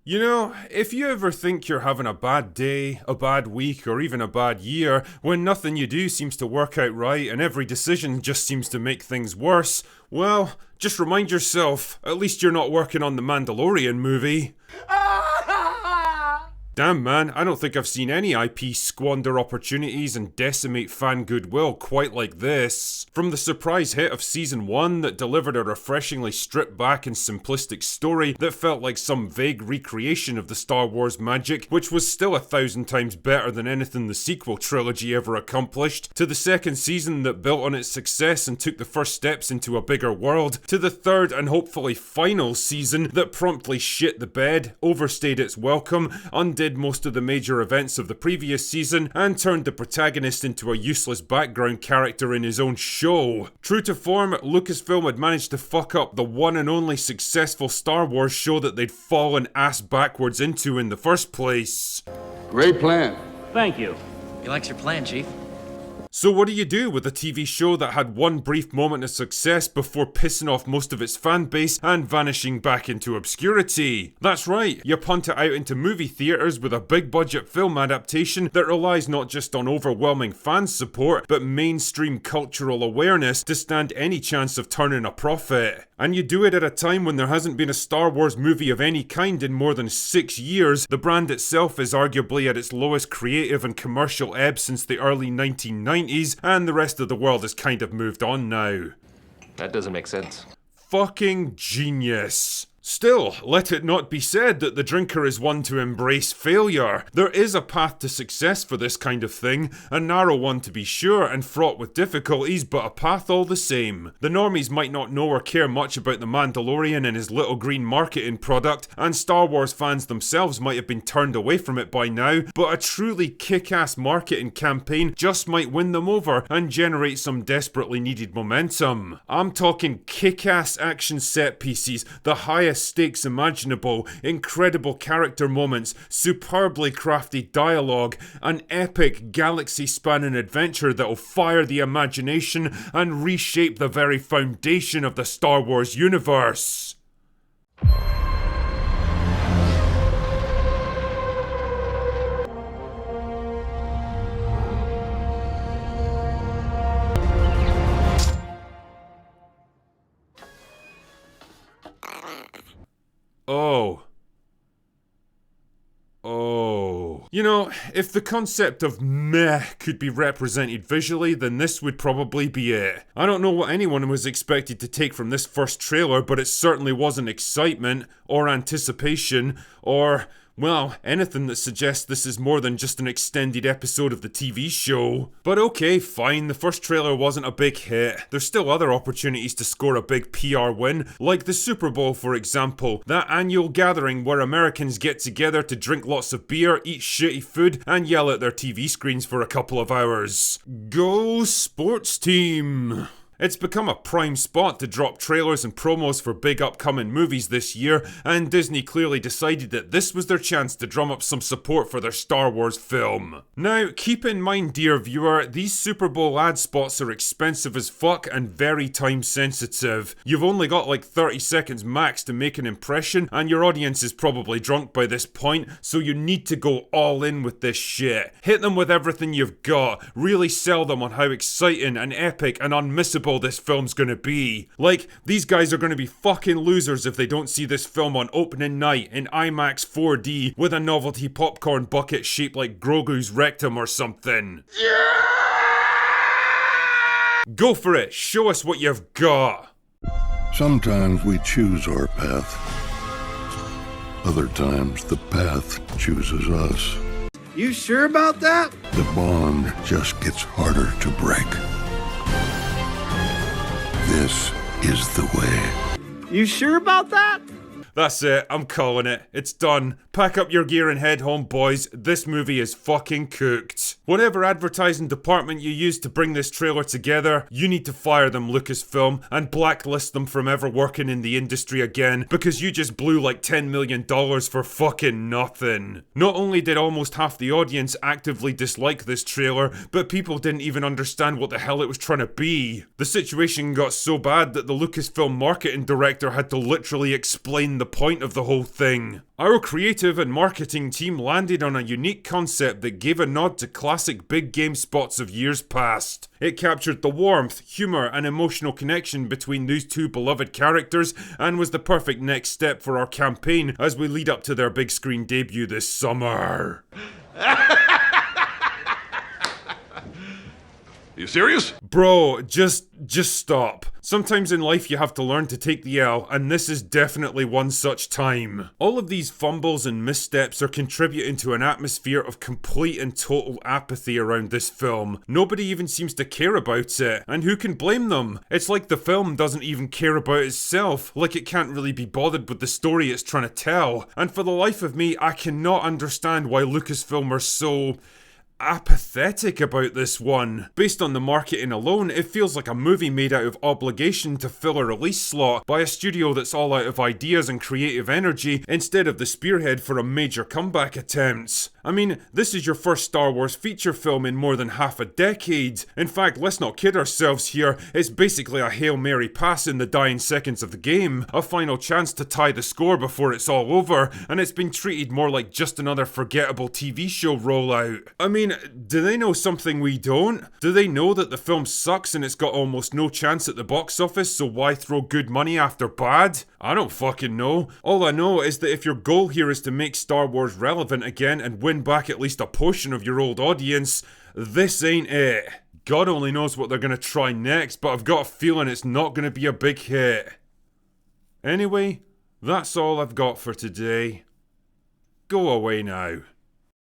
You know, if you ever think you're having a bad day, a bad week, or even a bad year, when nothing you do seems to work out right and every decision just seems to make things worse, well, just remind yourself, at least you're not working on the Mandalorian movie. Damn man, I don't think I've seen any IP squander opportunities and decimate fan goodwill quite like this. From the surprise hit of Season 1 that delivered a refreshingly stripped back and simplistic story that felt like some vague recreation of the Star Wars magic, which was still 1,000 times better than anything the sequel trilogy ever accomplished, to the second season that built on its success and took the first steps into a bigger world, to the third and hopefully final season that promptly shit the bed, overstayed its welcome, undid most of the major events of the previous season, and turned the protagonist into a useless background character in his own show. True to form, Lucasfilm had managed to fuck up the one and only successful Star Wars show that they'd fallen ass backwards into in the first place. Great plan. Thank you. He likes your plan, Chief. So what do you do with a TV show that had one brief moment of success before pissing off most of its fan base and vanishing back into obscurity? That's right, you punt it out into movie theatres with a big budget film adaptation that relies not just on overwhelming fan support, but mainstream cultural awareness to stand any chance of turning a profit. And you do it at a time when there hasn't been a Star Wars movie of any kind in more than 6 years, the brand itself is arguably at its lowest creative and commercial ebb since the early 1990s, and the rest of the world has kind of moved on now. That doesn't make sense. Fucking genius. Still, let it not be said that the drinker is one to embrace failure. There is a path to success for this kind of thing, a narrow one to be sure and fraught with difficulties, but a path all the same. The normies might not know or care much about the Mandalorian and his little green marketing product, and Star Wars fans themselves might have been turned away from it by now, but a truly kick-ass marketing campaign just might win them over and generate some desperately needed momentum. I'm talking kick-ass action set pieces, the highest stakes imaginable, incredible character moments, superbly crafted dialogue, an epic galaxy-spanning adventure that'll fire the imagination and reshape the very foundation of the Star Wars universe. Oh. You know, if the concept of meh could be represented visually, then this would probably be it. I don't know what anyone was expected to take from this first trailer, but it certainly wasn't excitement, or anticipation, or, well, anything that suggests this is more than just an extended episode of the TV show. But okay, fine, the first trailer wasn't a big hit. There's still other opportunities to score a big PR win, like the Superbowl for example, that annual gathering where Americans get together to drink lots of beer, eat shitty food, and yell at their TV screens for a couple of hours. Go sports team! It's become a prime spot to drop trailers and promos for big upcoming movies this year, and Disney clearly decided that this was their chance to drum up some support for their Star Wars film. Now, keep in mind, dear viewer, these Super Bowl ad spots are expensive as fuck and very time sensitive. You've only got like 30 seconds max to make an impression, and your audience is probably drunk by this point, so you need to go all in with this shit. Hit them with everything you've got, really sell them on how exciting and epic and unmissable this film's gonna be. Like, these guys are gonna be fucking losers if they don't see this film on opening night in IMAX 4D with a novelty popcorn bucket shaped like Grogu's rectum or something. Yeah! Go for it, show us what you've got. Sometimes we choose our path. Other times the path chooses us. You sure about that? The bond just gets harder to break. This is the way. You sure about that? That's it, I'm calling it. It's done. Pack up your gear and head home, boys. This movie is fucking cooked. Whatever advertising department you used to bring this trailer together, you need to fire them, Lucasfilm, and blacklist them from ever working in the industry again, because you just blew like $10 million for fucking nothing. Not only did almost half the audience actively dislike this trailer, but people didn't even understand what the hell it was trying to be. The situation got so bad that the Lucasfilm marketing director had to literally explain the point of the whole thing. Our creative and marketing team landed on a unique concept that gave a nod to classic big game spots of years past. It captured the warmth, humour and emotional connection between these two beloved characters and was the perfect next step for our campaign as we lead up to their big screen debut this summer. You serious? Bro, just stop. Sometimes in life you have to learn to take the L, and this is definitely one such time. All of these fumbles and missteps are contributing to an atmosphere of complete and total apathy around this film. Nobody even seems to care about it, and who can blame them? It's like the film doesn't even care about itself, like it can't really be bothered with the story it's trying to tell. And for the life of me, I cannot understand why Lucasfilm are so apathetic about this one. Based on the marketing alone, it feels like a movie made out of obligation to fill a release slot by a studio that's all out of ideas and creative energy instead of the spearhead for a major comeback attempts. I mean, this is your first Star Wars feature film in more than half a decade. In fact, let's not kid ourselves here, it's basically a Hail Mary pass in the dying seconds of the game, a final chance to tie the score before it's all over, and it's been treated more like just another forgettable TV show rollout. I mean, do they know something we don't? Do they know that the film sucks and it's got almost no chance at the box office, so why throw good money after bad? I don't fucking know. All I know is that if your goal here is to make Star Wars relevant again and win back at least a portion of your old audience, this ain't it. God only knows what they're gonna try next, but I've got a feeling it's not gonna be a big hit. Anyway, that's all I've got for today. Go away now.